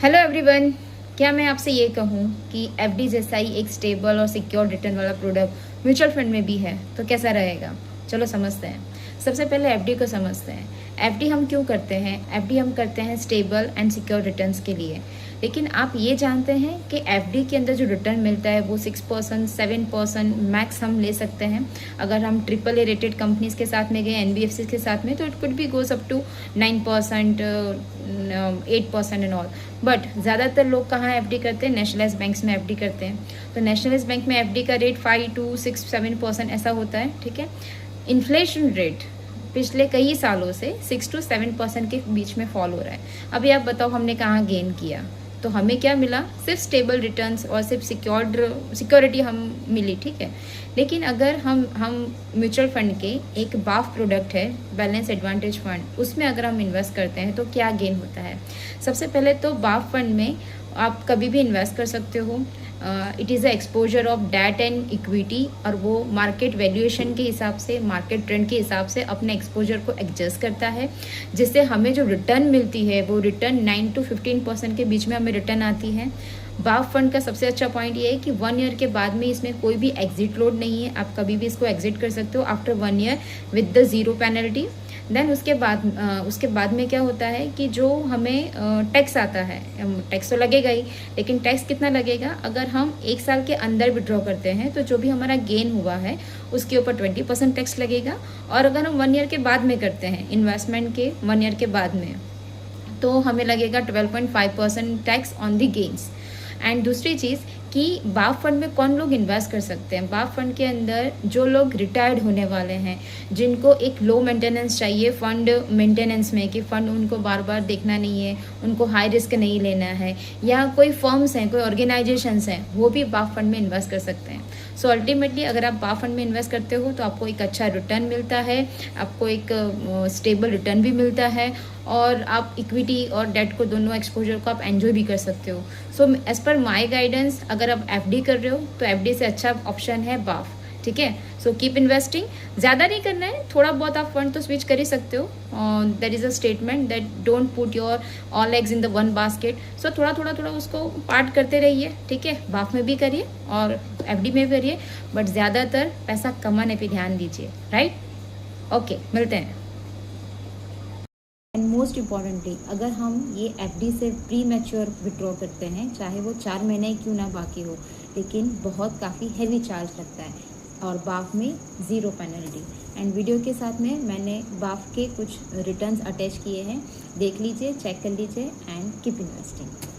Hello everyone, क्या मैं आपसे ये कहूँ कि एफडी जैसा ही एक स्टेबल और सिक्योर रिटर्न वाला प्रोडक्ट म्यूचुअल फंड में भी है तो कैसा रहेगा। चलो समझते हैं। सबसे पहले एफडी को समझते हैं। एफडी हम क्यों करते हैं? एफडी हम करते हैं स्टेबल एंड सिक्योर रिटर्न्स के लिए। लेकिन आप ये जानते हैं कि एफडी के अंदर जो रिटर्न मिलता है वो 6%, 7% मैक्स हम ले सकते हैं। अगर हम AAA रेटेड कंपनीज के साथ में गए, एनबीएफसी के साथ में, तो it could be goes up to 9%, 8% and all. But ज़्यादातर लोग कहाँ एफडी करते हैं? नेशनलाइज बैंक्स में एफडी करते हैं। तो नेशनलाइज बैंक में एफडी का रेट 5 to 6, 7% ऐसा होता है। ठीक है। इन्फ्लेशन रेट पिछले कई सालों से 6 to 7% के बीच में फॉल हो रहा है। अभी आप बताओ हमने कहाँ गेन किया? तो हमें क्या मिला? सिर्फ स्टेबल रिटर्न्स और सिर्फ सिक्योरिटी हम मिली। ठीक है। लेकिन अगर हम म्यूचुअल फंड के एक बाफ प्रोडक्ट है, बैलेंस एडवांटेज फंड, उसमें अगर हम इन्वेस्ट करते हैं तो क्या गेन होता है? सबसे पहले तो बाफ फंड में आप कभी भी इन्वेस्ट कर सकते हो। It is a exposure of debt and equity, और वो मार्केट वैल्यूएशन के हिसाब से, मार्केट ट्रेंड के हिसाब से अपने एक्सपोजर को एडजस्ट करता है, जिससे हमें जो रिटर्न मिलती है वो रिटर्न 9 to 15% के बीच में हमें रिटर्न आती है। बाफ फंड का सबसे अच्छा पॉइंट ये है कि 1 ईयर के बाद में इसमें कोई भी एग्जिट लोड नहीं है। आप कभी भी इसको एग्जिट कर सकते हो after 1 year with the 0 penalty. Then उसके बाद में क्या होता है कि जो हमें टैक्स आता है, टैक्स तो लगेगा ही, लेकिन टैक्स कितना लगेगा? अगर हम 1 साल के अंदर विड्रॉ करते हैं तो जो भी हमारा गेन हुआ है उसके ऊपर 20% टैक्स लगेगा। और अगर हम 1 ईयर के बाद में करते हैं, इन्वेस्टमेंट के 1 ईयर के बाद में, तो हमें लगेगा 12.5% tax on the gains. And दूसरी चीज़ कि बाफ फंड में कौन लोग इन्वेस्ट कर सकते हैं? बाफ फंड के अंदर जो लोग रिटायर्ड होने वाले हैं, जिनको एक लो मेंटेनेंस चाहिए फंड मेंटेनेंस में, कि फंड उनको बार बार देखना नहीं है, उनको हाई रिस्क नहीं लेना है, या कोई फर्म्स हैं, कोई ऑर्गेनाइजेशंस हैं, वो भी बाफ फंड में इन्वेस्ट कर सकते हैं। सो अल्टीमेटली अगर आप बाफ फंड में इन्वेस्ट करते हो तो आपको एक अच्छा रिटर्न मिलता है, आपको एक स्टेबल रिटर्न भी मिलता है, और आप इक्विटी और डेट को, दोनों एक्सपोजर को आप एंजॉय भी कर सकते हो। So as per my guidance, अगर आप एफडी कर रहे हो तो एफडी से अच्छा ऑप्शन है बाफ। ठीक है। So keep investing. ज़्यादा नहीं करना है, थोड़ा बहुत आप फंड तो स्विच कर ही सकते हो। There is a statement that don't put your all eggs in the one basket. So थोड़ा उसको पार्ट करते रहिए। ठीक है। बाफ में भी करिए और एफडी में भी करिए, बट ज़्यादातर पैसा कमाने पे ध्यान दीजिए। राइट। ओके, मिलते हैं। एंड मोस्ट इम्पॉर्टेंटली, अगर हम ये एफडी से प्री मैच्योर विड्रॉ करते हैं, चाहे वो 4 महीने क्यों ना बाकी हो, लेकिन बहुत काफ़ी हैवी चार्ज लगता है, और बाफ में 0 पेनल्टी। एंड वीडियो के साथ में मैंने बाफ के कुछ रिटर्न्स अटैच किए हैं, देख लीजिए, चेक कर लीजिए, एंड कीप इन्वेस्टिंग।